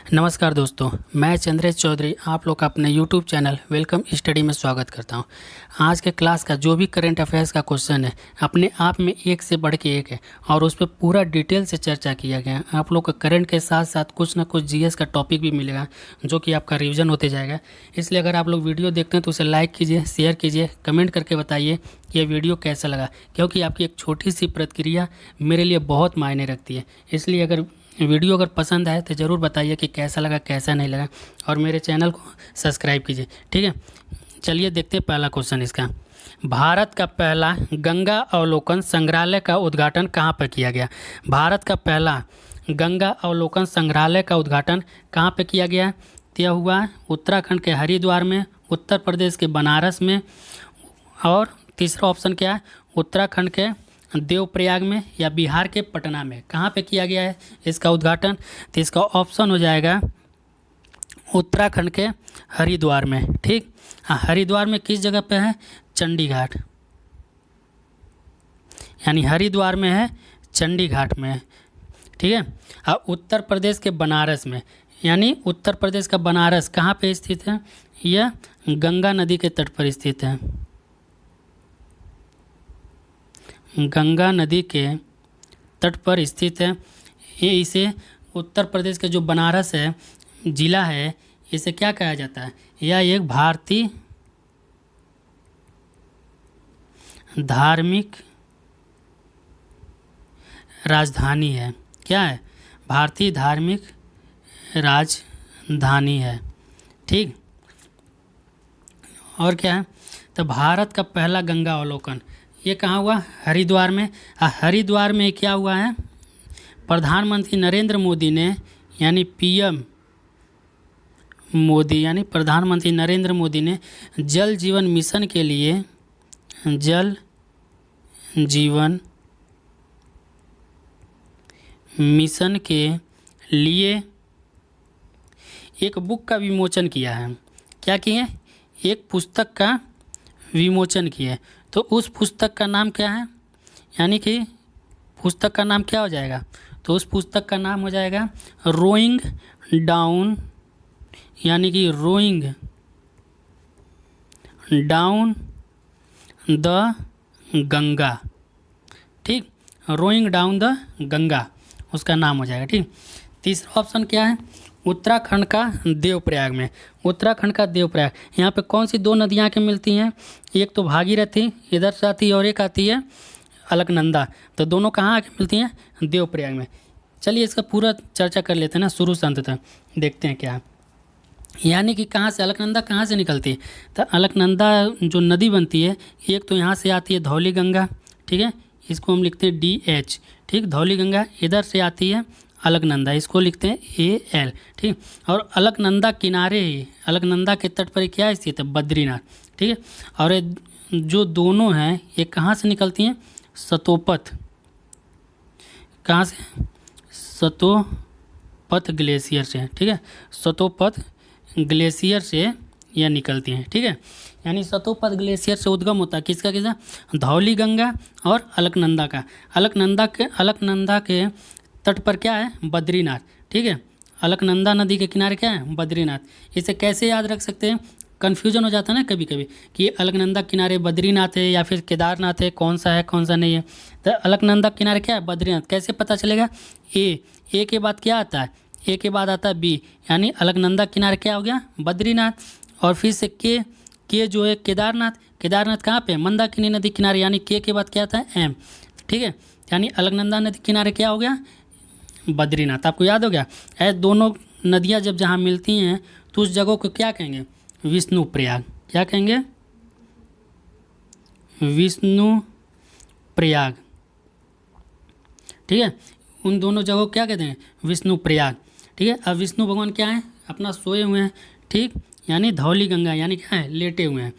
नमस्कार दोस्तों, मैं चंद्रेश चौधरी आप लोग का अपने YouTube चैनल वेलकम स्टडी में स्वागत करता हूं। आज के क्लास का जो भी करंट अफेयर्स का क्वेश्चन है अपने आप में एक से बढ़ के एक है और उस पर पूरा डिटेल से चर्चा किया गया है। आप लोग को करंट के साथ साथ कुछ ना कुछ जीएस का टॉपिक भी मिलेगा जो कि आपका रिवीजन होते जाएगा। इसलिए अगर आप लोग वीडियो देखते हैं तो उसे लाइक कीजिए, शेयर कीजिए, कमेंट करके बताइए कि यह वीडियो कैसा लगा, क्योंकि आपकी एक छोटी सी प्रतिक्रिया मेरे लिए बहुत मायने रखती है। इसलिए अगर वीडियो अगर पसंद आए तो ज़रूर बताइए कि कैसा लगा कैसा नहीं लगा, और मेरे चैनल को सब्सक्राइब कीजिए। ठीक है, चलिए देखते हैं पहला क्वेश्चन इसका। भारत का पहला गंगा अवलोकन संग्रहालय का उद्घाटन कहाँ पर किया गया? भारत का पहला गंगा अवलोकन संग्रहालय का उद्घाटन कहाँ पर किया गया? यह हुआ उत्तराखंड के हरिद्वार में, उत्तर प्रदेश के बनारस में, और तीसरा ऑप्शन क्या है? उत्तराखंड के देवप्रयाग में या बिहार के पटना में। कहाँ पे किया गया है इसका उद्घाटन? तो इसका ऑप्शन हो जाएगा उत्तराखंड के हरिद्वार में। ठीक, हाँ, हरिद्वार में किस जगह पे है? चंडी घाट, यानी हरिद्वार में है, चंडी घाट में है। ठीक है, और उत्तर प्रदेश के बनारस में, यानी उत्तर प्रदेश का बनारस कहाँ पे स्थित है? यह गंगा नदी के तट पर स्थित है। गंगा नदी के तट पर स्थित है। ये इसे उत्तर प्रदेश के जो बनारस है जिला है, इसे क्या कहा जाता है? यह एक भारतीय धार्मिक राजधानी है। क्या है? भारतीय धार्मिक राजधानी है। ठीक, और क्या है? तो भारत का पहला गंगा अवलोकन ये कहाँ हुआ? हरिद्वार में। हरिद्वार में क्या हुआ है? प्रधानमंत्री नरेंद्र मोदी ने, यानी पीएम मोदी, यानी प्रधानमंत्री नरेंद्र मोदी ने जल जीवन मिशन के लिए, जल जीवन मिशन के लिए एक बुक का विमोचन किया है। क्या किए? एक पुस्तक का विमोचन किए। तो उस पुस्तक का नाम क्या है? यानी कि पुस्तक का नाम क्या हो जाएगा? तो उस पुस्तक का नाम हो जाएगा रोइंग डाउन, यानी कि रोइंग डाउन द गंगा। ठीक, रोइंग डाउन द गंगा उसका नाम हो जाएगा। ठीक, तीसरा ऑप्शन क्या है? उत्तराखंड का देवप्रयाग में। उत्तराखंड का देवप्रयाग, यहाँ पे कौन सी दो नदियाँ आके मिलती हैं? एक तो भागीरथी इधर से आती है और एक आती है अलकनंदा। तो दोनों कहाँ आके मिलती हैं? देवप्रयाग में। चलिए इसका पूरा चर्चा कर लेते हैं ना, शुरू से अंत तक देखते हैं क्या है। यानी कि कहाँ से अलकनंदा कहाँ से निकलती है? तो अलकनंदा जो नदी बनती है, एक तो यहाँ से आती है धौली गंगा। ठीक है, इसको हम लिखते हैं DH। ठीक, धौली गंगा इधर से आती है अलकनंदा, इसको लिखते हैं AL। ठीक, और अलकनंदा किनारे ही, अलकनंदा के तट पर क्या स्थित है? बद्रीनाथ। ठीक है, और ये जो दोनों हैं ये कहाँ से निकलती हैं? सतोपथ। कहाँ से? सतोपथ ग्लेशियर से। ठीक है, सतोपथ ग्लेशियर से यह निकलती हैं। ठीक है, यानी सतोपथ ग्लेशियर से उद्गम होता है किसका किसका? धौली गंगा और अलकनंदा का। अलकनंदा के तट पर क्या है? बद्रीनाथ। ठीक है, अलकनंदा नदी के किनारे क्या है? बद्रीनाथ। इसे कैसे याद रख सकते हैं? कन्फ्यूजन हो जाता है ना कभी कभी कि ये अलकनंदा किनारे बद्रीनाथ है या फिर केदारनाथ है, कौन सा है कौन सा नहीं है। तो अलकनंदा किनारे क्या है? बद्रीनाथ। कैसे पता चलेगा? ए के बाद क्या आता है? ए के बाद आता है B, यानी अलकनंदा किनारे क्या हो गया? बद्रीनाथ। और फिर से के जो है केदारनाथ। केदारनाथ कहाँ पे? मंदाकिनी नदी किनारे, यानी के बाद क्या आता है? M। ठीक है, यानी अलकनंदा नदी किनारे क्या हो गया? बद्रीनाथ। आपको याद हो गया? ऐसे दोनों नदियाँ जब जहाँ मिलती हैं तो उस जगह को क्या कहेंगे? विष्णु प्रयाग। क्या कहेंगे? विष्णु प्रयाग। ठीक है, उन दोनों जगह को क्या कहते हैं? विष्णु प्रयाग। ठीक है, अब विष्णु भगवान क्या है? अपना सोए हुए हैं। ठीक, यानी धौली गंगा, यानी क्या है? लेटे हुए हैं।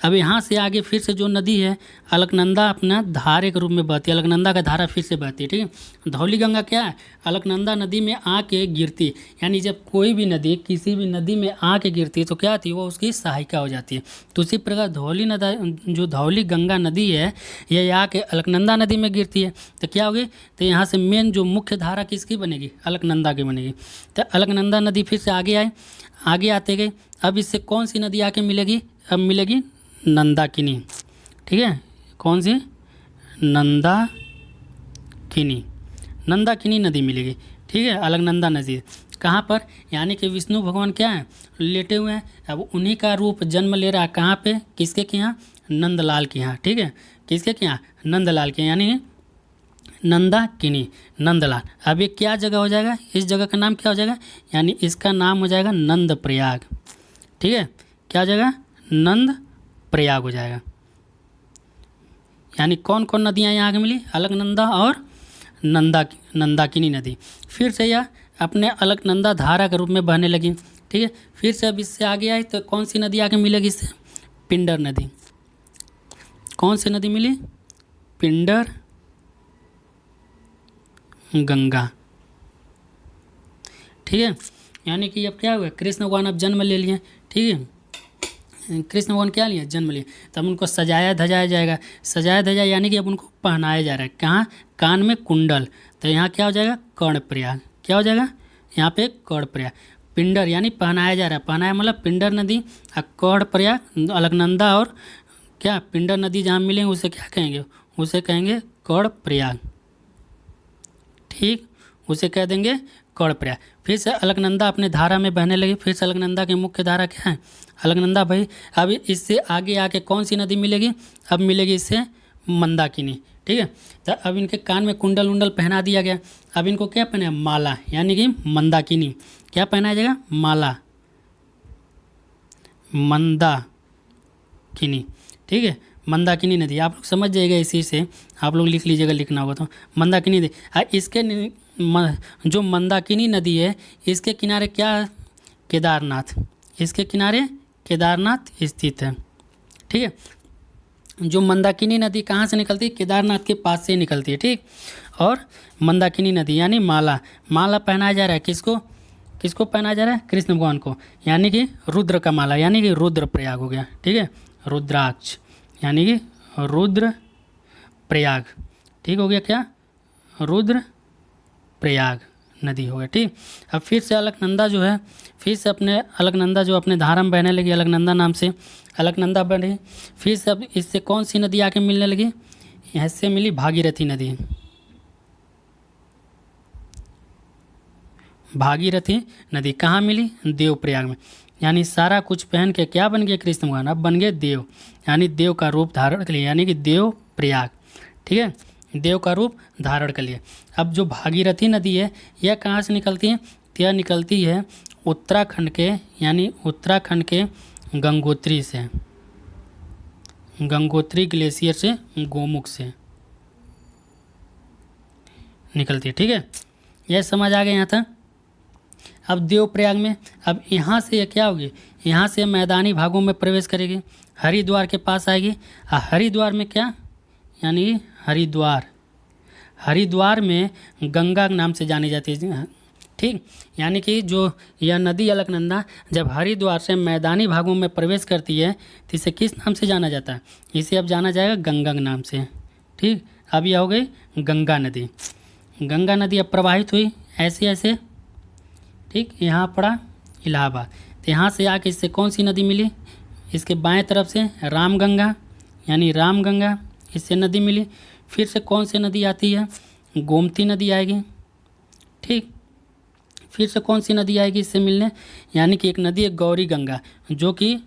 अब यहाँ से आगे फिर से जो नदी है अलकनंदा अपना धारे के रूप में बहती है, अलकनंदा का धारा फिर से बहती है, ठीक है। धौली गंगा क्या है, अलकनंदा नदी में आके गिरती, यानी जब कोई भी नदी किसी भी नदी में आके गिरती है तो क्या आती है, वो उसकी सहायिका हो जाती है। तो उसी प्रकार जो धौली गंगा नदी है ये आके अलकनंदा नदी में गिरती है तो क्या होगी, तो यहाँ से मेन जो मुख्य धारा किसकी बनेगी, अलकनंदा की बनेगी। तो अलकनंदा नदी फिर से आगे आए, आगे आते गए, अब इससे कौन सी नदी आके मिलेगी, अब मिलेगी नंदाकिनी, ठीक है। कौन सी, नंदाकिनी नदी मिलेगी, ठीक है। अलकनंदा नदी कहाँ पर, यानी कि विष्णु भगवान क्या है, लेटे हुए हैं, अब उन्हीं का रूप जन्म ले रहा है कहाँ पे, किसके के यहाँ, नंदलाल के यहाँ, ठीक है। किसके के यहाँ, नंदलाल के, यानी नंदाकिनी, नंदलाल। अब ये क्या जगह हो जाएगा, इस जगह का नाम क्या हो जाएगा, यानी इसका नाम हो जाएगा नंद प्रयाग, ठीक है। क्या हो जाएगा, नंद प्रयाग हो जाएगा। यानी कौन कौन नदियाँ यहाँ आगे मिली, अलकनंदा और नंदाकिनी नदी। फिर से यह अपने अलकनंदा धारा के रूप में बहने लगी, ठीक है। फिर से अब इससे आगे आई तो कौन सी नदी आगे मिलेगी इससे, पिंडर नदी। कौन सी नदी मिली, पिंडर गंगा, ठीक है। यानी कि अब क्या हुआ, कृष्ण भगवान अब जन्म ले लिए, ठीक है। कृष्ण भगवान क्या लिए, जन्म लिए, तब उनको सजाया धजाया जाएगा, सजाया धजाया यानी कि अब उनको पहनाया जा रहा है, कहाँ, कान में कुंडल। तो यहाँ क्या हो जाएगा, कर्णप्रयाग, क्या हो जाएगा, यहाँ पे कर्णप्रयाग। पिंडर यानी पहनाया जा रहा है, पहनाया मतलब पिंडर नदी और कर्णप्रयाग, अलकनंदा और क्या पिंडर नदी जहाँ मिलेंगे उसे क्या कहेंगे, उसे कहेंगे कर्णप्रयाग, ठीक, उसे कह देंगे कर्णप्रयाग। फिर से अलकनंदा अपने धारा में बहने लगी, फिर से अलकनंदा की मुख्य धारा क्या है, अलकनंदा भाई। अब इससे आगे आके कौन सी नदी मिलेगी, अब मिलेगी इससे मंदाकिनी, ठीक है। तो अब इनके कान में कुंडल उंडल पहना दिया गया, अब इनको क्या पहना, माला, यानी कि मंदाकिनी, क्या पहनाया जाएगा, माला, मंदाकिनी, ठीक है। मंदाकिनी नदी आप लोग समझ जाइएगा, इसी से आप लोग लिख लीजिएगा, लिखना होगा तो मंदाकिनी नदी। इसके जो मंदाकिनी नदी है इसके किनारे क्या है, केदारनाथ, इसके किनारे केदारनाथ स्थित है, ठीक है। जो मंदाकिनी नदी कहाँ से निकलती है, केदारनाथ के पास से निकलती है, ठीक। और मंदाकिनी नदी यानी माला, माला पहनाया जा रहा है किसको, किसको पहनाया जा रहा है, कृष्ण भगवान को, यानी कि रुद्र का माला, यानी कि रुद्र प्रयाग हो गया, ठीक है। रुद्राक्ष यानी कि रुद्र प्रयाग, ठीक हो गया, क्या, रुद्र प्रयाग नदी हो गया, ठीक। अब फिर से अलकनंदा जो है, फिर से अपने अलकनंदा जो अपने धारा में बहने लगी, अलकनंदा नाम से अलकनंदा बनी। फिर से अब इससे कौन सी नदी आके मिलने लगी, यहाँ से मिली भागीरथी नदी, भागीरथी नदी कहाँ मिली, देवप्रयाग में। यानी सारा कुछ पहन के क्या बन गए कृष्ण भगवान, अब बन गए देव, यानी देव का रूप धारण कर लिए, यानी कि देव प्रयाग, ठीक है, देव का रूप धारण कर लिए। अब जो भागीरथी नदी है यह कहाँ से निकलती है, यह निकलती है उत्तराखंड के, यानी उत्तराखंड के गंगोत्री से, गंगोत्री ग्लेशियर से, गोमुख से निकलती है, ठीक है। यह समझ आ गया यहाँ तक। अब देवप्रयाग में, अब यहाँ से यह क्या होगी, यहाँ से मैदानी भागों में प्रवेश करेगी, हरिद्वार के पास आएगी। हरिद्वार में क्या, यानी हरिद्वार, हरिद्वार में गंगा नाम से जानी जाती है, ठीक। यानी कि जो यह नदी अलकनंदा जब हरिद्वार से मैदानी भागों में प्रवेश करती है तो इसे किस नाम से जाना जाता है, इसे अब जाना जाएगा गंगा नाम से, ठीक। अब यह हो गई गंगा नदी। गंगा नदी अब प्रवाहित हुई ऐसे ऐसे, ठीक, यहाँ पड़ा इलाहाबाद, तो यहाँ से आके इससे कौन सी नदी मिली, इसके बाएं तरफ से रामगंगा, यानी रामगंगा इससे नदी मिली। फिर से कौन सी नदी आती है, गोमती नदी आएगी, ठीक। फिर से कौन सी नदी आएगी इससे मिलने, यानी कि एक नदी है गौरी गंगा, जो कि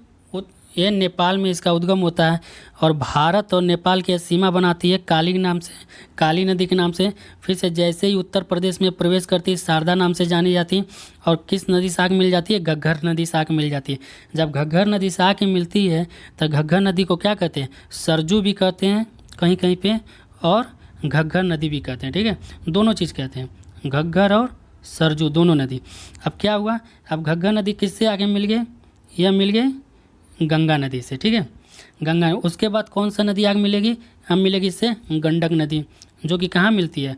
ये नेपाल में इसका उद्गम होता है और भारत और नेपाल की सीमा बनाती है काली नाम से, काली नदी के नाम से। फिर से जैसे ही उत्तर प्रदेश में प्रवेश करती है शारदा नाम से जानी जाती है। और किस नदी से आके मिल जाती है, घग्घर नदी से आके मिल जाती है। जब घग्घर नदी से आके मिलती है तो घग्घर नदी को क्या कहते हैं, सरजू भी कहते हैं कहीं कहीं पे, और घग्घर नदी भी कहते हैं, ठीक है, दोनों चीज़ कहते हैं, घग्घर और सरजू दोनों नदी। अब क्या हुआ, अब घग्घर नदी किससे आगे मिल गए, यह मिल गए गंगा नदी से, ठीक है। गंगा। उसके बाद कौन सा नदी आगे मिलेगी, अब मिलेगी इससे गंडक नदी, जो कि कहाँ मिलती है,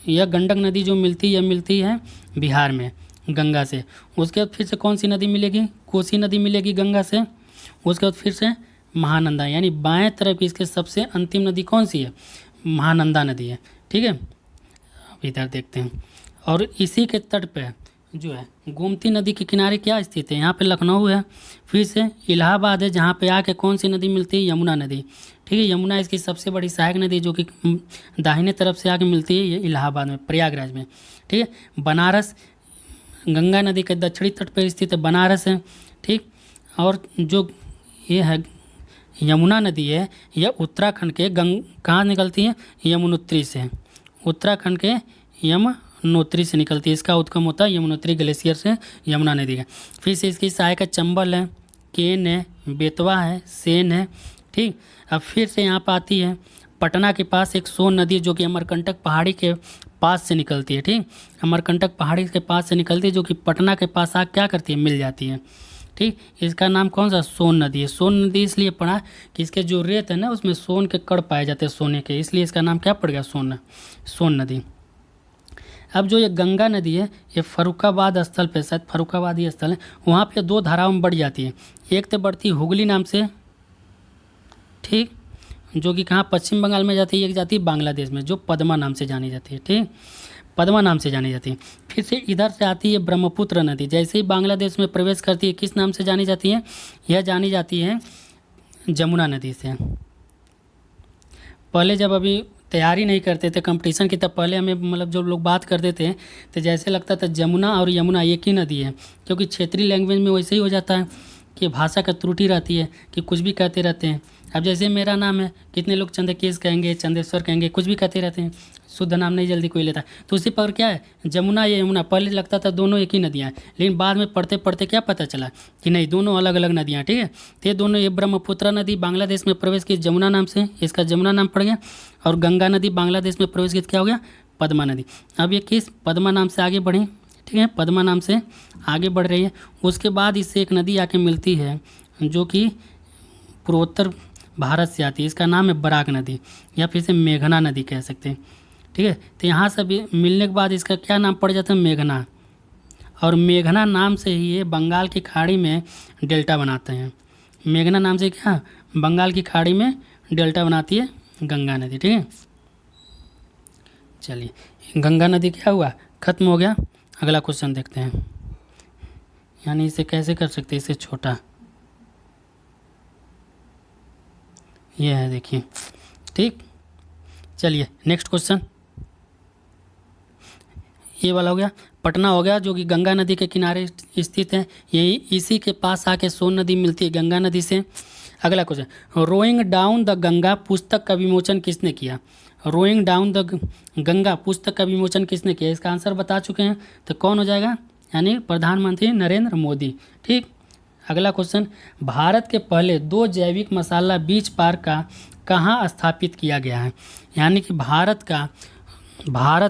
यह गंडक नदी जो मिलती है, यह मिलती है बिहार में गंगा से। उसके बाद फिर से कौन सी नदी मिलेगी, कोसी नदी मिलेगी गंगा से। उसके बाद फिर से महानंदा, यानी बाएं तरफ की इसके सबसे अंतिम नदी कौन सी है, महानंदा नदी है। ठीक है, अब इधर देखते हैं। और इसी के तट पे जो है गोमती नदी के किनारे क्या स्थित है, यहाँ पे लखनऊ है। फिर से इलाहाबाद है, जहाँ पे आके कौन सी नदी मिलती है, यमुना नदी। ठीक है, यमुना इसकी सबसे बड़ी सहायक नदी, जो कि दाहिने तरफ से आके मिलती है, ये इलाहाबाद में, प्रयागराज में। ठीक है, बनारस गंगा नदी के दक्षिणी तट पर स्थित है, बनारस है। ठीक, और जो ये है यमुना नदी है, यह उत्तराखंड के कहाँ निकलती है, यमुनोत्री से, उत्तराखंड के यमुनोत्री से निकलती है। इसका उद्गम होता है यमुनोत्री ग्लेशियर से यमुना नदी का। फिर से इसकी सहायक है चंबल है, केन है, बेतवा है, सेन है। ठीक, अब फिर से यहाँ पर आती है पटना के पास एक सोन नदी, जो कि अमरकंटक पहाड़ी के पास से निकलती है। ठीक, अमरकंटक पहाड़ी के पास से निकलती है, जो कि पटना के पास आकर क्या करती है, मिल जाती है। ठीक, इसका नाम कौन सा, सोन नदी है। सोन नदी इसलिए पड़ा कि इसके जो रेत है ना, उसमें सोन के कण पाए जाते हैं, सोने के, इसलिए इसका नाम क्या पड़ गया, सोन नदी। अब जो ये गंगा नदी है, ये फर्रुखाबाद स्थल पे, शायद फर्रुखाबाद ही स्थल है, वहाँ पे दो धाराओं में बढ़ जाती है। एक तो बढ़ती है हुगली नाम से, ठीक, जो कि कहाँ, पश्चिम बंगाल में जाती है। एक जाती है बांग्लादेश में, जो पद्मा नाम से जानी जाती है। ठीक, पद्मा नाम से जानी जाती है। फिर से इधर से आती है ब्रह्मपुत्र नदी, जैसे ही बांग्लादेश में प्रवेश करती है, किस नाम से जानी जाती है, यह जानी जाती है जमुना नदी से। पहले जब अभी तैयारी नहीं करते थे कंपटीशन की, तब पहले हमें मतलब जो लोग बात करते थे तो जैसे लगता था जमुना और यमुना एक ही नदी है, क्योंकि क्षेत्रीय लैंग्वेज में वैसे ही हो जाता है कि भाषा का त्रुटि रहती है कि कुछ भी कहते रहते हैं। अब जैसे मेरा नाम है, कितने लोग चंद्रकेश कहेंगे, चंदेश्वर कहेंगे, कुछ भी कहते रहते हैं, शुद्ध नाम नहीं जल्दी कोई लेता। तो उसी पर क्या है, जमुना या यमुना, पहले लगता था दोनों एक ही नदियाँ हैं, लेकिन बाद में पढ़ते पढ़ते क्या पता चला कि नहीं, दोनों अलग अलग नदियाँ। ठीक है, तो ये दोनों, ये ब्रह्मपुत्र नदी बांग्लादेश में प्रवेश की जमुना नाम से, इसका जमुना नाम पड़ गया, और गंगा नदी बांग्लादेश में प्रवेश की क्या हो गया, पद्मा नदी। अब ये किस पद्मा नाम से आगे बढ़ी, ठीक है, पद्मा नाम से आगे बढ़ रही है। उसके बाद इससे एक नदी आके मिलती है, जो कि पूर्वोत्तर भारत से आती है, इसका नाम है बराक नदी, या फिर से मेघना नदी कह सकते हैं। ठीक है, तो यहाँ से भी मिलने के बाद इसका क्या नाम पड़ जाता है, मेघना। और मेघना नाम से ही ये बंगाल की खाड़ी में डेल्टा बनाते हैं। मेघना नाम से क्या, बंगाल की खाड़ी में डेल्टा बनाती है गंगा नदी। ठीक है, चलिए, गंगा नदी क्या हुआ, खत्म हो गया। अगला क्वेश्चन देखते हैं, यानी इसे कैसे कर सकते हैं, इसे छोटा, ये है देखिए। ठीक, चलिए नेक्स्ट क्वेश्चन, ये वाला हो गया, पटना हो गया, जो कि गंगा नदी के किनारे स्थित है, यही इसी के पास आके सोन नदी मिलती है गंगा नदी से। अगला question, rowing down the Ganga पुस्तक का विमोचन किसने किया, रोइंग डाउन द गंगा पुस्तक का विमोचन किसने किया, इसका आंसर बता चुके हैं, तो कौन हो जाएगा, यानी प्रधानमंत्री नरेंद्र मोदी। ठीक, अगला क्वेश्चन, भारत के पहले 2 जैविक मसाला बीज पार्क का कहाँ स्थापित किया गया है, यानी कि भारत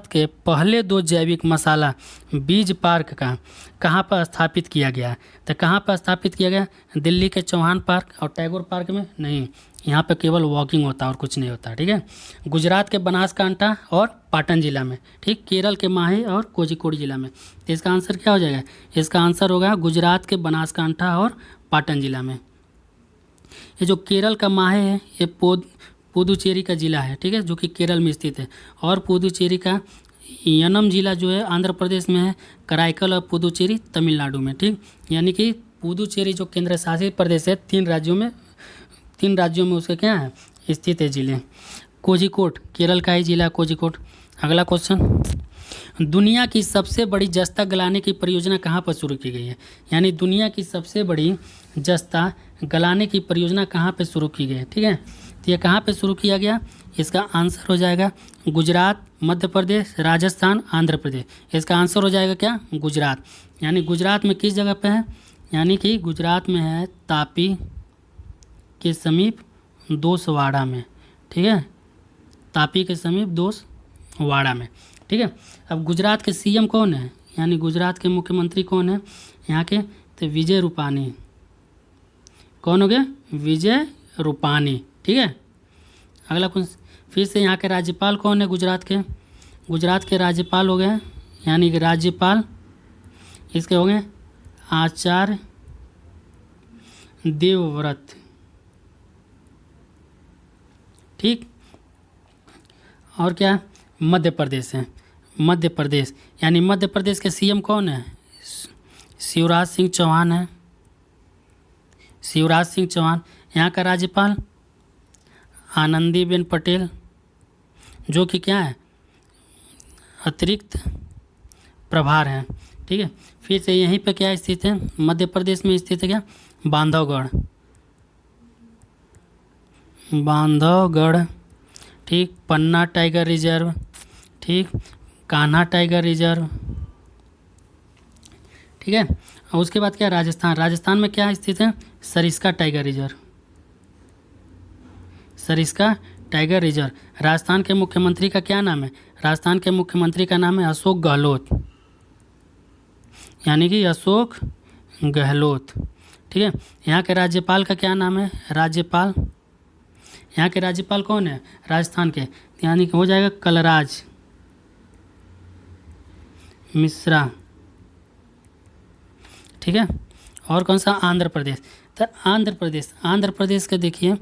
के पहले 2 जैविक मसाला बीज पार्क का कहाँ पर स्थापित किया गया है, तो कहाँ पर स्थापित किया गया, दिल्ली के चौहान पार्क और टैगोर पार्क में नहीं, यहाँ पे केवल वॉकिंग होता है और कुछ नहीं होता। ठीक है, गुजरात के बनासकांठा और पाटन जिला में, ठीक, केरल के माहे और कोझिकोड जिला में। तो इसका आंसर क्या हो जाएगा, इसका आंसर होगा गुजरात के बनासकांठा और पाटन जिला में। ये जो केरल का माहे है, ये पुदुचेरी का जिला है, ठीक है, जो कि केरल में स्थित है, और पुदुचेरी का यनम जिला जो है आंध्र प्रदेश में है, कराईकल और पुदुचेरी तमिलनाडु में। ठीक, यानी कि पुदुचेरी जो केंद्र शासित प्रदेश है, 3 राज्यों में उसके क्या है, स्थित है जिले। कोझिकोड केरल का ही जिला कोझिकोड। अगला क्वेश्चन, दुनिया की सबसे बड़ी जस्ता गलाने की परियोजना कहाँ पर शुरू की गई है, यानी दुनिया की सबसे बड़ी जस्ता गलाने की परियोजना कहाँ पर शुरू की गई है। ठीक है, तो ये कहाँ पे शुरू किया गया, इसका आंसर हो जाएगा गुजरात, मध्य प्रदेश, राजस्थान, आंध्र प्रदेश। इसका आंसर हो जाएगा क्या, गुजरात। यानी गुजरात में किस जगह पे है, यानी कि गुजरात में है तापी के समीप दोसवाड़ा में। ठीक है, तापी के समीप दोसवाड़ा में। ठीक है, अब गुजरात के सीएम कौन है, यानी गुजरात के मुख्यमंत्री कौन है यहाँ के, तो विजय रूपानी। कौन हो गया, विजय रूपानी। ठीक है, अगला क्वेश्चन फिर से, यहाँ के राज्यपाल कौन है गुजरात के? गुजरात के राज्यपाल हो गए, यानी कि राज्यपाल इसके हो गए आचार्य देवव्रत। ठीक, और क्या? मध्य प्रदेश है, मध्य प्रदेश, यानी मध्य प्रदेश के सीएम कौन है? शिवराज सिंह चौहान है, शिवराज सिंह चौहान। यहाँ का राज्यपाल आनंदीबेन पटेल, जो कि क्या है? अतिरिक्त प्रभार हैं। ठीक है, फिर से यहीं पे क्या स्थित है? मध्य प्रदेश में स्थित है क्या? बांधवगढ़, बांधवगढ़। ठीक, पन्ना टाइगर रिजर्व, ठीक, कान्हा टाइगर रिजर्व। ठीक है, और उसके बाद क्या? राजस्थान, राजस्थान में क्या स्थित है? Sariska tiger reserve, Sariska tiger reserve. Rajasthan के मुख्यमंत्री का क्या नाम है? राजस्थान के मुख्यमंत्री का नाम है अशोक गहलोत, यानी कि अशोक गहलोत। ठीक है, यहाँ के राज्यपाल का क्या नाम है? राज्यपाल, यहाँ के राज्यपाल कौन है राजस्थान के? यानी कि हो जाएगा कलराज मिश्रा। ठीक है, और कौन सा? आंध्र प्रदेश। तो आंध्र प्रदेश का देखिए,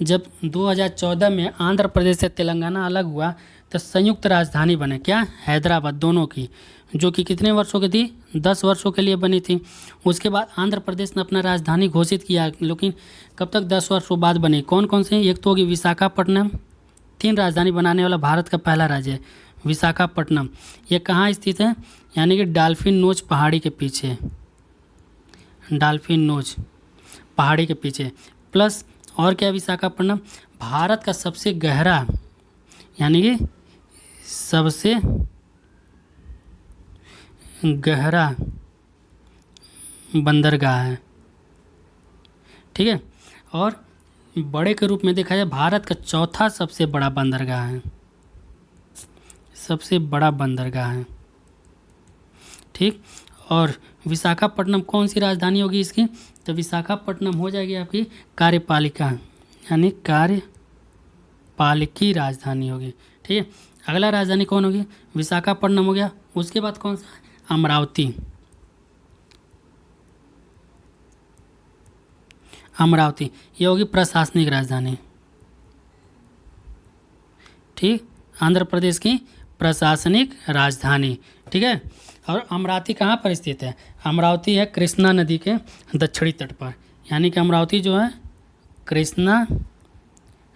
जब 2014 में आंध्र प्रदेश से तेलंगाना अलग हुआ तो संयुक्त राजधानी बने, क्या? हैदराबाद, दोनों की, जो कि कितने वर्षों की थी? 10 वर्षों के लिए बनी थी। उसके बाद आंध्र प्रदेश ने अपना राजधानी घोषित किया, लेकिन कब तक? 10 वर्षों बाद बनी। कौन कौन से? एक तो होगी विशाखापट्टनम, 3 राजधानी बनाने वाला भारत का पहला राज्य है विशाखापट्टनम। ये कहाँ स्थित है? यानी कि डॉल्फिन नोच पहाड़ी के पीछे, डॉल्फिन नोच पहाड़ी के पीछे। प्लस और क्या? विशाखापट्टनम भारत का सबसे गहरा, यानी कि सबसे गहरा बंदरगाह है। ठीक है, और बड़े के रूप में देखा जाए भारत का चौथा सबसे बड़ा बंदरगाह है, सबसे बड़ा बंदरगाह है। ठीक, और विशाखापट्टनम कौन सी राजधानी होगी इसकी? तो विशाखापट्टनम हो जाएगी आपकी कार्यपालिका, यानी कार्यपालिकी राजधानी होगी। ठीक है, अगला राजधानी कौन होगी? विशाखापट्टनम हो गया। उसके बाद कौन सा? अमरावती, अमरावती ये होगी प्रशासनिक राजधानी। ठीक, आंध्र प्रदेश की प्रशासनिक राजधानी। ठीक है, और अमरावती कहाँ पर स्थित है? अमरावती है कृष्णा नदी के दक्षिणी तट पर, यानी कि अमरावती जो है कृष्णा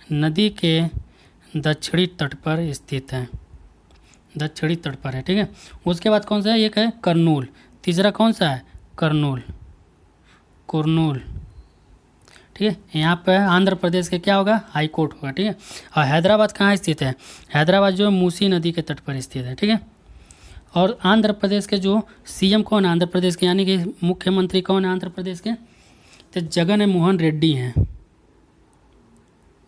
नदी के दक्षिणी तट पर स्थित है, दक्षिणी तट पर है। ठीक है, उसके बाद कौन सा है? एक है करनूल, तीसरा कौन सा है? करनूल, कुरनूल। ठीक है, यहाँ पर आंध्र प्रदेश के क्या होगा? हाई कोर्ट होगा। ठीक है, और हैदराबाद कहाँ स्थित है? हैदराबाद जो है मूसी नदी के तट पर स्थित है। ठीक है, और आंध्र प्रदेश के जो सीएम कौन है आंध्र प्रदेश के, यानी कि मुख्यमंत्री कौन है आंध्र प्रदेश के? तो जगन मोहन रेड्डी हैं,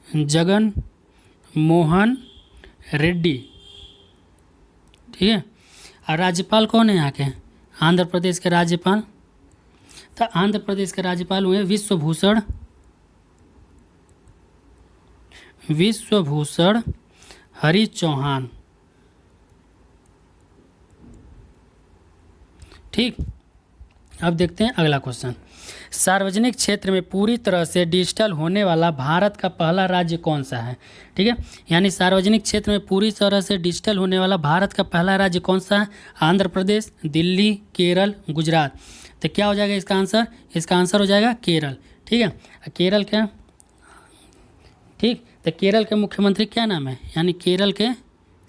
जगन मोहन रेड्डी। ठीक है, और राज्यपाल कौन है यहाँ के? आंध्र प्रदेश के राज्यपाल, तो आंध्र प्रदेश के राज्यपाल हुए विश्वभूषण हरि चौहान। ठीक, अब देखते हैं अगला क्वेश्चन। सार्वजनिक क्षेत्र में पूरी तरह से डिजिटल होने वाला भारत का पहला राज्य कौन सा है? ठीक है, यानी सार्वजनिक क्षेत्र में पूरी तरह से डिजिटल होने वाला भारत का पहला राज्य कौन सा है? आंध्र प्रदेश, दिल्ली, केरल, गुजरात। तो क्या हो जाएगा इसका आंसर? इसका आंसर हो जाएगा केरल। ठीक है, केरल क्या? ठीक, तो केरल के मुख्यमंत्री क्या नाम है? यानी केरल के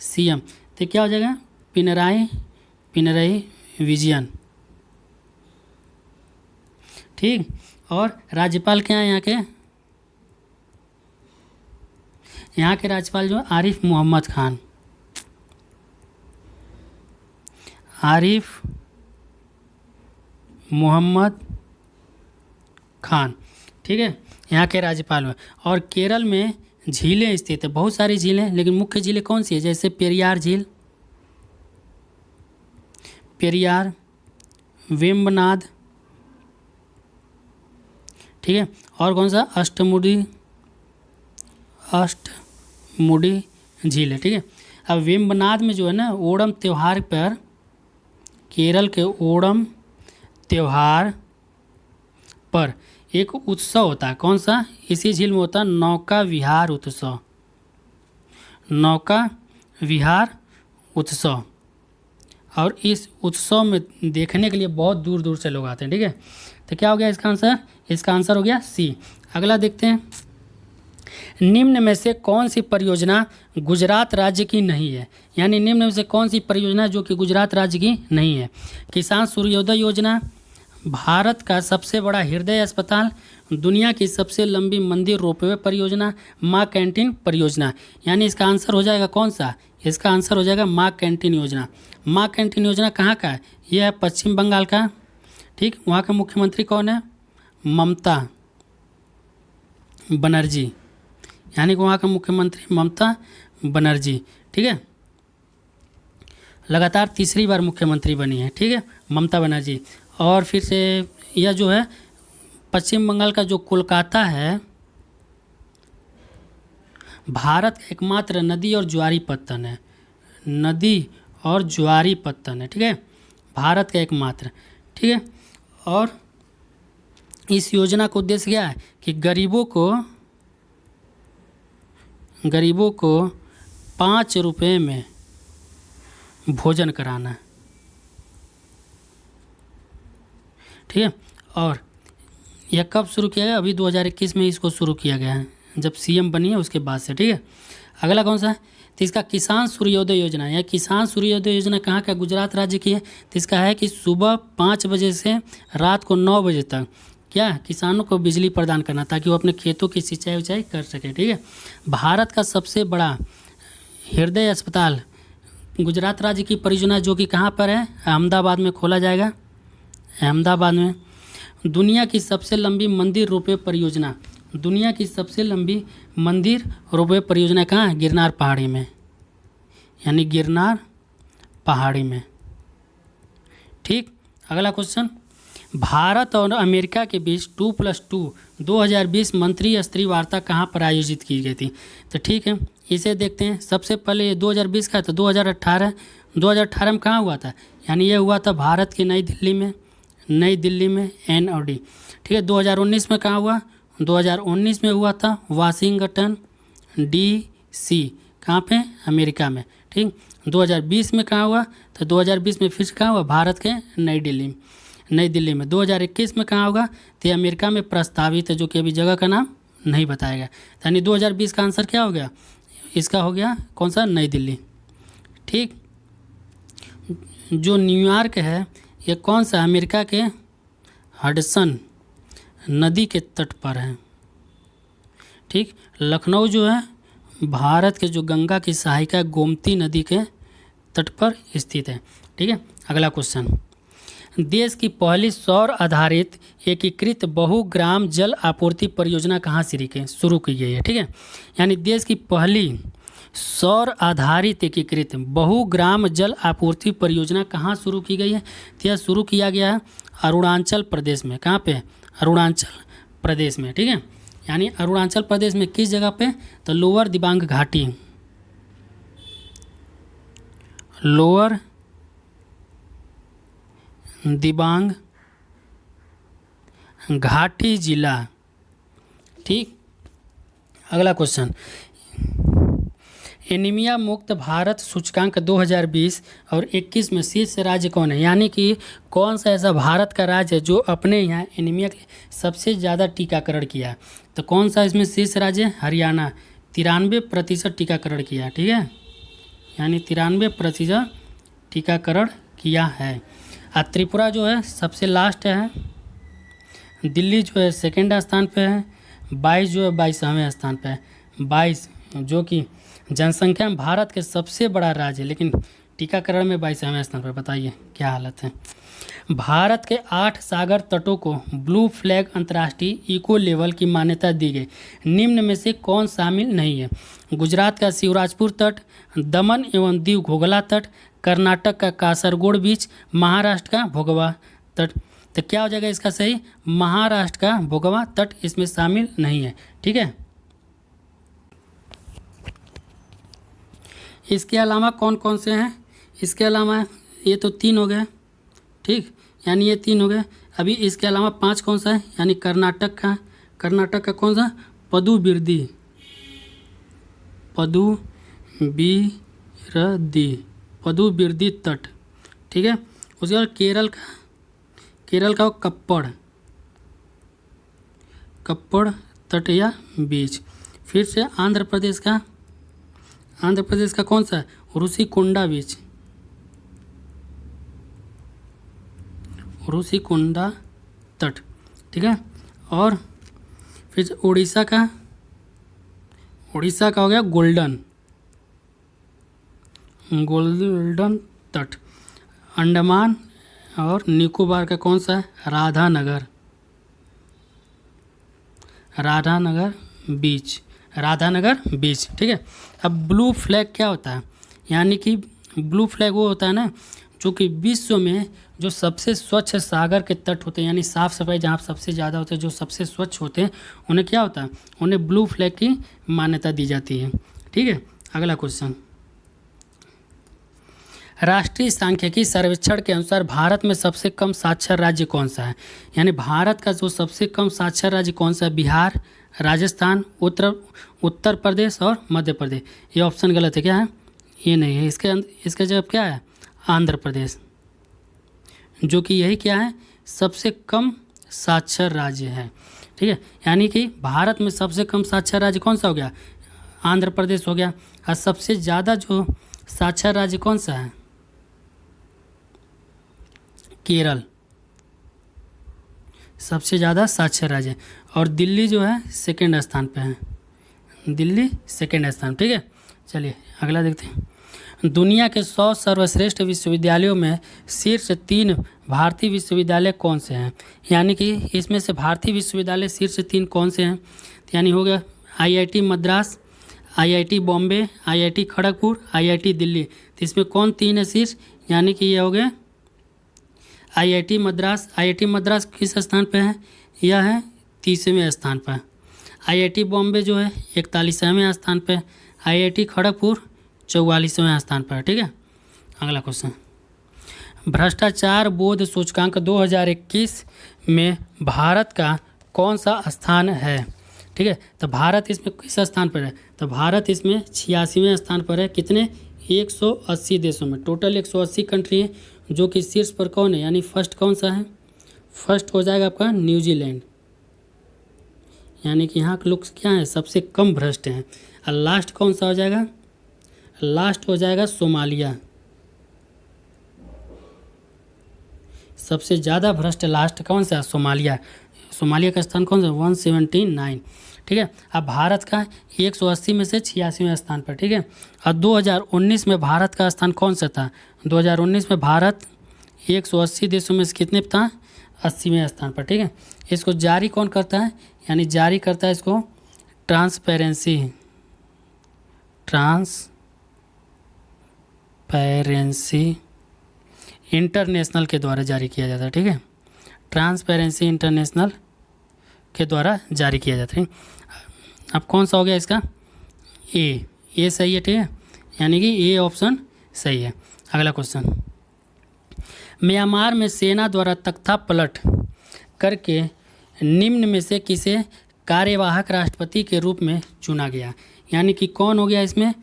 सीएम, तो क्या हो जाएगा? पिनराई विजयन। ठीक, और राज्यपाल क्या है यहाँ के? यहाँ के राज्यपाल जो आरिफ मोहम्मद खान, आरिफ मोहम्मद खान। ठीक है, यहाँ के राज्यपाल हुए। और केरल में झीलें स्थित है, बहुत सारी झीलें, लेकिन मुख्य झीलें कौन सी है? जैसे पेरियार झील, पेरियार, वेम्बनाद। ठीक है, और कौन सा? अष्टमुडी अष्टमुडी झील है, ठीक है। अब वेम्बनाड में जो है ना ओणम त्यौहार पर, केरल के ओणम त्यौहार पर एक उत्सव होता है, कौन सा, इसी झील में होता है नौका विहार उत्सव, नौका विहार उत्सव। और इस उत्सव में देखने के लिए बहुत दूर दूर से लोग आते हैं, ठीक है। तो क्या हो गया इसका आंसर, इसका आंसर हो गया सी। अगला देखते हैं, निम्न में से कौन सी परियोजना गुजरात राज्य की नहीं है, यानी निम्न में से कौन सी परियोजना जो कि गुजरात राज्य की नहीं है। किसान सूर्योदय योजना, भारत का सबसे बड़ा हृदय अस्पताल, दुनिया की सबसे लंबी मंदिर रोपवे परियोजना, माँ कैंटीन परियोजना। यानी इसका आंसर हो जाएगा कौन सा, इसका आंसर हो जाएगा माँ कैंटीन योजना। माँ कैंटीन योजना कहाँ का है, यह है पश्चिम बंगाल का, ठीक। वहाँ का मुख्यमंत्री कौन है, ममता बनर्जी, यानी कि वहाँ का मुख्यमंत्री ममता बनर्जी, ठीक है। लगातार तीसरी बार मुख्यमंत्री बनी है, ठीक है, ममता बनर्जी। और फिर से यह जो है पश्चिम बंगाल का जो कोलकाता है, भारत का एकमात्र नदी और ज्वारी पत्तन है, नदी और ज्वारी पत्तन है, ठीक है, भारत का एकमात्र, ठीक है। और इस योजना का उद्देश्य क्या है कि गरीबों को 5 रुपये में भोजन कराना, ठीक है। और यह कब शुरू किया गया, अभी 2021 में इसको शुरू किया गया है, जब सीएम बनी है उसके बाद से, ठीक है। अगला कौन सा है, तो इसका किसान सूर्योदय योजना, यह किसान सूर्योदय योजना कहाँ का, गुजरात राज्य की है। तो इसका है कि सुबह 5 बजे से रात को 9 बजे तक क्या किसानों को बिजली प्रदान करना, ताकि वो अपने खेतों की सिंचाई उचाई कर सके, ठीक है। भारत का सबसे बड़ा हृदय अस्पताल गुजरात राज्य की परियोजना जो कि कहाँ पर है, अहमदाबाद में खोला जाएगा, अहमदाबाद में। दुनिया की सबसे लंबी मंदिर रोपवे परियोजना, दुनिया की सबसे लंबी मंदिर रोपवे परियोजना कहाँ है, गिरनार पहाड़ी में, यानी गिरनार पहाड़ी में, ठीक। अगला क्वेश्चन, भारत और अमेरिका के बीच 2+2 2020 मंत्री स्तरीय वार्ता कहाँ पर आयोजित की गई थी। तो ठीक है, इसे देखते हैं। सबसे पहले ये 2020 का, तो 2018 में कहाँ हुआ था, यानी ये हुआ था भारत की नई दिल्ली में NOD, ठीक है। 2019 में कहाँ हुआ, 2019 में हुआ था वाशिंगटन DC, कहाँ पे, अमेरिका में, ठीक। 2020 में कहाँ हुआ, तो 2020 में फिर कहाँ हुआ, भारत के नई दिल्ली में। 2021 में कहाँ होगा, तो अमेरिका में प्रस्तावित है, जो कि अभी जगह का नाम नहीं बताया गया। यानी 2020 का आंसर क्या हो गया, इसका हो गया कौन सा, नई दिल्ली, ठीक। जो न्यूयॉर्क है ये कौन सा, अमेरिका के हडसन नदी के तट पर है, ठीक। लखनऊ जो है भारत के जो गंगा की सहायिका गोमती नदी के तट पर स्थित है, ठीक है। अगला क्वेश्चन, देश की पहली सौर आधारित एकीकृत बहुग्राम जल आपूर्ति परियोजना कहाँ शुरू की गई है, ठीक है। यानी देश की पहली सौर आधारित एकीकृत बहुग्राम जल आपूर्ति परियोजना कहाँ शुरू की गई है, तो यह शुरू किया गया है अरुणाचल प्रदेश में। कहाँ पे, अरुणाचल प्रदेश में, ठीक है। यानी अरुणाचल प्रदेश में किस जगह पे, तो लोअर दिबांग घाटी, लोअर दिबांग घाटी जिला, ठीक। अगला क्वेश्चन, एनीमिया मुक्त भारत सूचकांक 2020 और 21 में शीर्ष राज्य कौन है, यानी कि कौन सा ऐसा भारत का राज्य है जो अपने यहाँ एनीमिया के सबसे ज़्यादा टीकाकरण किया है। तो कौन सा इसमें शीर्ष राज्य है, हरियाणा, 93% टीकाकरण किया, ठीक है। यानी 93% टीकाकरण किया है। और त्रिपुरा जो है सबसे लास्ट है, दिल्ली जो है सेकेंड स्थान पे है, 22 जो है 22वें स्थान पे है, 22 जो कि जनसंख्या में भारत के सबसे बड़ा राज्य है, लेकिन टीकाकरण में 22वें स्थान पर। बताइए क्या हालत है। भारत के 8 सागर तटों को ब्लू फ्लैग अंतर्राष्ट्रीय इको लेवल की मान्यता दी गई, निम्न में से कौन शामिल नहीं है। गुजरात का शिवराजपुर तट, दमन एवं दीव घोघला तट, कर्नाटक का कासरगोड बीच, महाराष्ट्र का भोगवा तट। तो क्या हो जाएगा इसका सही, महाराष्ट्र का भोगवा तट इसमें शामिल नहीं है, ठीक है। इसके अलावा कौन कौन से हैं, इसके अलावा ये तो 3 हो गए, ठीक, यानी ये 3 हो गए। अभी इसके अलावा 5 कौन सा है, यानी कर्नाटक का कौन सा, पदुबिरदी, पदुबिरदी तट, ठीक है। उसके बाद केरल का कप्पड़ तट या बीच। फिर से आंध्र प्रदेश का कौन सा है, ऋषिकोंडा बीच, ऋषिकोंडा तट, ठीक है। और फिर से उड़ीसा का हो गया गोल्डन तट। अंडमान और निकोबार का कौन सा है, राधानगर बीच, ठीक है। अब ब्लू फ्लैग क्या होता है, यानी कि ब्लू फ्लैग वो होता है ना जो कि विश्व में जो सबसे स्वच्छ सागर के तट होते हैं, यानी साफ़ सफाई जहाँ सबसे ज़्यादा होते हैं, जो सबसे स्वच्छ होते हैं, उन्हें क्या होता है, उन्हें ब्लू फ्लैग की मान्यता दी जाती है, ठीक है। अगला क्वेश्चन, राष्ट्रीय सांख्यिकी सर्वेक्षण के अनुसार भारत में सबसे कम साक्षर राज्य कौन सा है, यानी भारत का जो सबसे कम साक्षर राज्य कौन सा है, बिहार, राजस्थान, उत्तर प्रदेश और मध्य प्रदेश। ये ऑप्शन गलत है, क्या है, ये नहीं है, इसका जवाब क्या है, आंध्र प्रदेश, जो कि यही क्या है, सबसे कम साक्षर राज्य है, ठीक है। यानी कि भारत में सबसे कम साक्षर राज्य कौन सा हो गया, आंध्र प्रदेश हो गया। और सबसे ज़्यादा जो साक्षर राज्य कौन सा है, केरल सबसे ज़्यादा साक्षर राज्य है। और दिल्ली जो है सेकेंड स्थान पे है, ठीक है। चलिए अगला देखते हैं, दुनिया के 100 सर्वश्रेष्ठ विश्वविद्यालयों में शीर्ष 3 भारतीय विश्वविद्यालय कौन से हैं, यानी कि इसमें से भारतीय विश्वविद्यालय शीर्ष 3 कौन से हैं, यानी हो गया IIT Madras, IIT Bombay, IIT Kharagpur, IIT Delhi. तो इसमें कौन 3 है शीर्ष, यानी कि ये हो गया IIT मद्रास किस स्थान पर है, यह है 30वें स्थान पर। IIT बॉम्बे जो है 41वें स्थान पर, IIT खड़गपुर 44वें स्थान पर, ठीक है। अगला क्वेश्चन, भ्रष्टाचार बोध सूचकांक 2021 में भारत का कौन सा स्थान है, ठीक है। तो भारत इसमें किस स्थान पर है, तो भारत इसमें 86वें स्थान पर है। कितने, 180 देशों में, टोटल 180 कंट्री है, जो कि शीर्ष पर कौन है, यानी फर्स्ट कौन सा है, फर्स्ट हो जाएगा आपका न्यूजीलैंड, यानी कि यहाँ के लोग क्या है, सबसे कम भ्रष्ट हैं। और लास्ट कौन सा हो जाएगा, लास्ट हो जाएगा सोमालिया, सबसे ज़्यादा भ्रष्ट लास्ट कौन सा, सोमालिया का स्थान कौन सा, 179, ठीक है। अब भारत का 180 में से 86वें स्थान पर, ठीक है। और 2019 में भारत का स्थान कौन सा था, 2019 में भारत 180 देशों में से कितने था, 80वें स्थान पर, ठीक है। इसको जारी कौन करता है, यानी जारी करता है इसको ट्रांसपेरेंसी इंटरनेशनल के द्वारा जारी किया जाता है, ठीक है। ट्रांसपेरेंसी इंटरनेशनल के द्वारा जारी किया जाता है। अब कौन सा हो गया इसका, ए सही है, ठीक है, यानी कि ए ऑप्शन सही है। अगला क्वेश्चन, म्यांमार में सेना द्वारा तख्ता पलट करके निम्न में से किसे कार्यवाहक राष्ट्रपति के रूप में चुना गया, यानी कि कौन हो गया इसमें,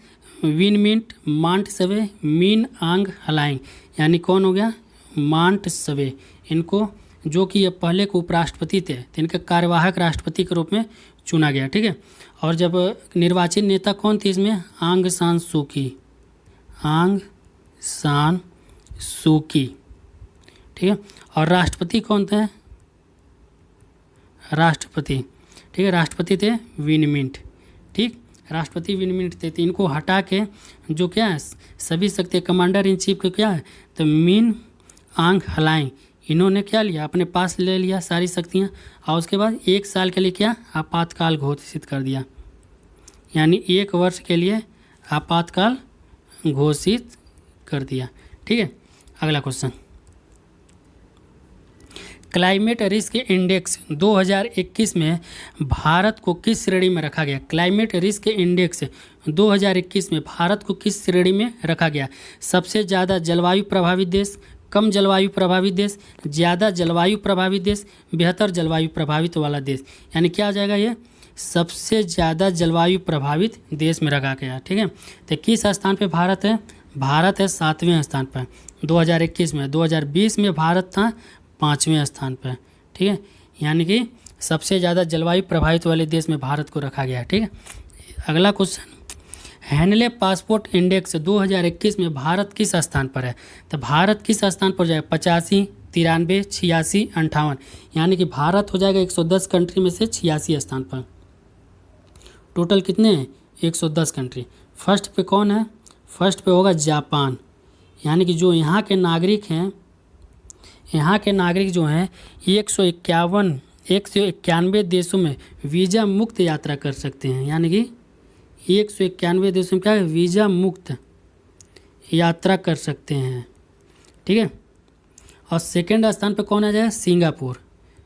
विन मिंट, मांट सवे, मीन आंग हलाइंग, यानी कौन हो गया, मांट सवे। इनको जो कि ये पहले के उपराष्ट्रपति थे, तो इनके कार्यवाहक राष्ट्रपति के रूप में चुना गया, ठीक है। और जब निर्वाचित नेता कौन थी इसमें, आंग सान सू की, ठीक है। और राष्ट्रपति कौन थे, ठीक है, राष्ट्रपति थे विन मिंट, ठीक, राष्ट्रपति विन मिंट थे। तो इनको हटा के जो क्या है, सभी शक्ति कमांडर इन चीफ को क्या है, तो मीन आंग हलाइंग, इन्होंने क्या लिया, अपने पास ले लिया सारी शक्तियाँ, और उसके बाद 1 साल के लिए क्या, आपातकाल घोषित कर दिया, यानी 1 वर्ष के लिए आपातकाल घोषित कर दिया, ठीक है। अगला क्वेश्चन, क्लाइमेट रिस्क इंडेक्स 2021 में भारत को किस श्रेणी में रखा गया? क्लाइमेट रिस्क इंडेक्स 2021 में भारत को किस श्रेणी में रखा गया? सबसे ज़्यादा जलवायु प्रभावित देश, कम जलवायु प्रभावित देश, ज़्यादा जलवायु प्रभावित देश, बेहतर जलवायु प्रभावित वाला देश। यानी क्या हो जाएगा ये? सबसे ज़्यादा जलवायु प्रभावित देश में रखा गया। ठीक है, तो किस स्थान पे भारत है? भारत है 7वें स्थान पर 2021 में। 2020 में भारत था 5वें स्थान पर। ठीक है, यानी कि सबसे ज़्यादा जलवायु प्रभावित वाले देश में भारत को रखा गया। ठीक है, अगला क्वेश्चन, हैनले पासपोर्ट इंडेक्स 2021 में भारत किस स्थान पर है? तो भारत किस स्थान पर जाएगा? 85, 93, 86, 58। यानी कि भारत हो जाएगा 110 कंट्री में से 86 स्थान पर। टोटल कितने हैं? 110 कंट्री। फर्स्ट पे कौन है? फर्स्ट पे होगा जापान। यानी कि जो यहाँ के नागरिक हैं, यहाँ के नागरिक जो हैं 191 देशों में वीज़ा मुक्त यात्रा कर सकते हैं। यानी कि 191 देशों में क्या है? वीज़ा मुक्त यात्रा कर सकते हैं। ठीक है, और सेकंड स्थान पे कौन आ जाएगा? सिंगापुर।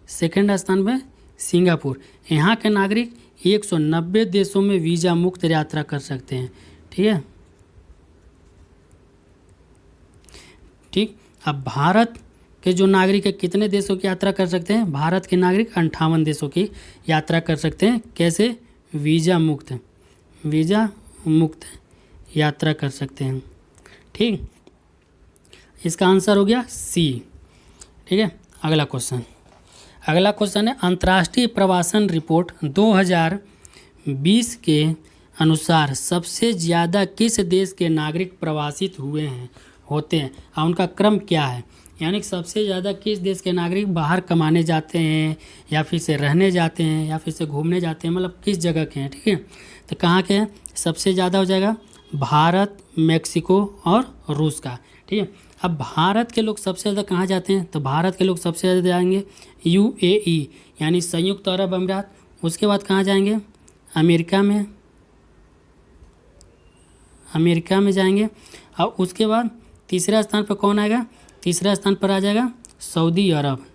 सेकंड स्थान पे सिंगापुर। यहाँ के नागरिक 190 देशों में वीज़ा मुक्त यात्रा कर सकते हैं। ठीक है, ठीक। अब भारत के जो नागरिक है कितने देशों की यात्रा कर सकते हैं? भारत के नागरिक 58 देशों की यात्रा कर सकते हैं। कैसे? वीज़ा मुक्त, वीज़ा मुक्त यात्रा कर सकते हैं। ठीक, इसका आंसर हो गया सी। ठीक है, अगला क्वेश्चन है अंतर्राष्ट्रीय प्रवासन रिपोर्ट 2020 के अनुसार सबसे ज़्यादा किस देश के नागरिक प्रवासित होते हैं और उनका क्रम क्या है? यानी कि सबसे ज़्यादा किस देश के नागरिक बाहर कमाने जाते हैं या फिर से रहने जाते हैं या फिर से घूमने जाते हैं, मतलब किस जगह के हैं। ठीक है, तो कहाँ के हैं? सबसे ज़्यादा हो जाएगा भारत, मैक्सिको और रूस का। ठीक है, अब भारत के लोग सबसे ज़्यादा कहाँ जाते हैं? तो भारत के लोग सबसे ज़्यादा जाएंगे UAE यानी संयुक्त अरब अमीरात। उसके बाद कहाँ जाएंगे? अमेरिका में जाएंगे। और उसके बाद तीसरा स्थान पर कौन आएगा? तीसरा स्थान पर आ जाएगा सऊदी अरब।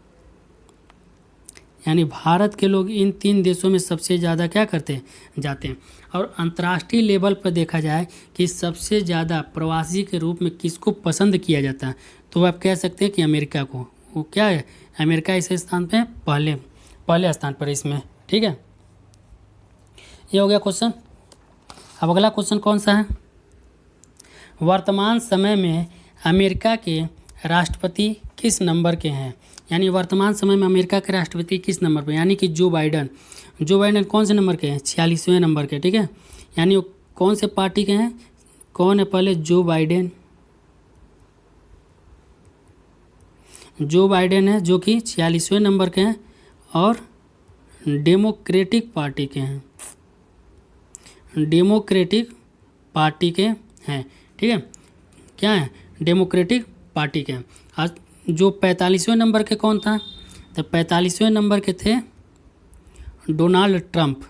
यानी भारत के लोग इन 3 देशों में सबसे ज़्यादा क्या करते हैं? जाते हैं। और अंतर्राष्ट्रीय लेवल पर देखा जाए कि सबसे ज़्यादा प्रवासी के रूप में किसको पसंद किया जाता है, तो आप कह सकते हैं कि अमेरिका को। वो क्या है? अमेरिका इस स्थान पे पहले स्थान पर इसमें। ठीक है, ये हो गया क्वेश्चन। अब अगला क्वेश्चन कौन सा है? वर्तमान समय में अमेरिका के राष्ट्रपति किस नंबर के हैं? यानी वर्तमान समय में अमेरिका के राष्ट्रपति किस नंबर पर? यानी कि जो बाइडन कौन से नंबर के हैं? 46वें नंबर के। ठीक है, यानी वो कौन से पार्टी के हैं? कौन है पहले? जो बाइडेन है जो कि 46वें नंबर के हैं और डेमोक्रेटिक पार्टी के हैं। डेमोक्रेटिक पार्टी के हैं। ठीक है, क्या है? डेमोक्रेटिक पार्टी के हैं। आज जो 45वें नंबर के कौन था? तो 45वें नंबर के थे डोनाल्ड ट्रंप।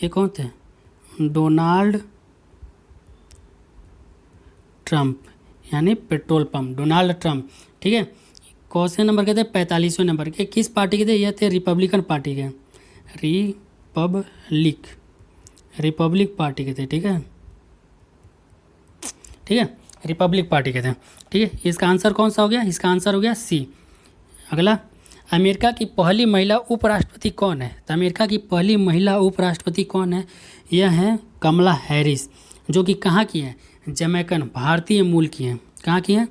ये कौन थे? डोनाल्ड ट्रंप यानी पेट्रोल पंप, डोनाल्ड ट्रंप। ठीक है, कौन से नंबर के थे? 45वें नंबर के। किस पार्टी के थे? ये थे रिपब्लिकन पार्टी के, रिपब्लिक पार्टी के थे। ठीक है, रिपब्लिक पार्टी के थे। ठीक है, इसका आंसर कौन सा हो गया? इसका आंसर हो गया सी। अगला, अमेरिका की पहली महिला उपराष्ट्रपति कौन है? तो अमेरिका की पहली महिला उपराष्ट्रपति कौन है? यह है कमला हैरिस, जो कि कहाँ की है? जमैकन, भारतीय मूल की हैं। कहाँ की हैं?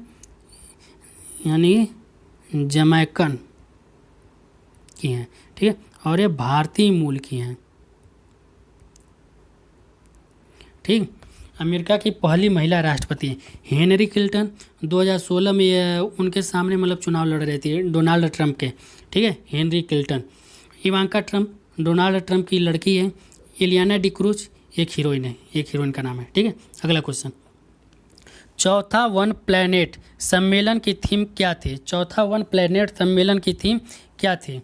यानी जमैकन की हैं। ठीक है, और ये भारतीय मूल की हैं। ठीक, अमेरिका की पहली महिला राष्ट्रपति हेनरी क्लिंटन 2016 में ये उनके सामने मतलब चुनाव लड़ रही थी डोनाल्ड ट्रंप के। ठीक है, Henry Clinton. Ivanka Trump Donald Trump की लड़की है। इलियाना डिक्रूज एक हीरोइन का नाम है। ठीक है, अगला क्वेश्चन, चौथा वन प्लैनेट सम्मेलन की थीम क्या थी? चौथा वन प्लैनेट सम्मेलन की थीम क्या थी?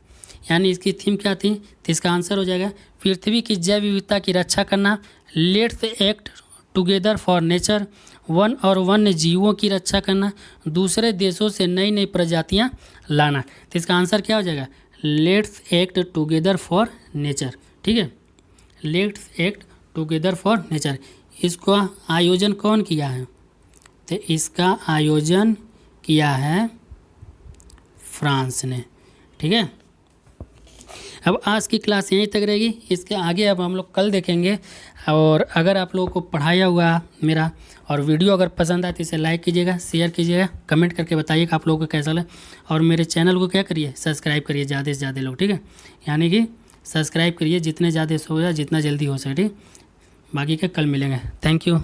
यानी इसकी थीम क्या थी? तो इसका आंसर हो जाएगा पृथ्वी की जैव विविधता की रक्षा करना, let's act together for nature, one और वन्य जीवों की रक्षा करना, दूसरे देशों से नई नई प्रजातियां लाना। तो इसका आंसर क्या हो जाएगा? Let's act together for nature. ठीक है, let's act together for nature. इसको आयोजन कौन किया है? तो इसका आयोजन किया है फ्रांस ने। ठीक है, अब आज की क्लास यहीं तक रहेगी। इसके आगे अब हम लोग कल देखेंगे। और अगर आप लोगों को पढ़ाया हुआ मेरा और वीडियो अगर पसंद आए तो इसे लाइक कीजिएगा, शेयर कीजिएगा, कमेंट करके बताइएगा आप लोगों को कैसा लगा। और मेरे चैनल को क्या करिए? सब्सक्राइब करिए ज़्यादा से ज़्यादा लोग। ठीक है, यानी कि सब्सक्राइब करिए जितने ज़्यादा हो जाए, जितना जल्दी हो सके। ठीक, बाकी के कल मिलेंगे। Thank you.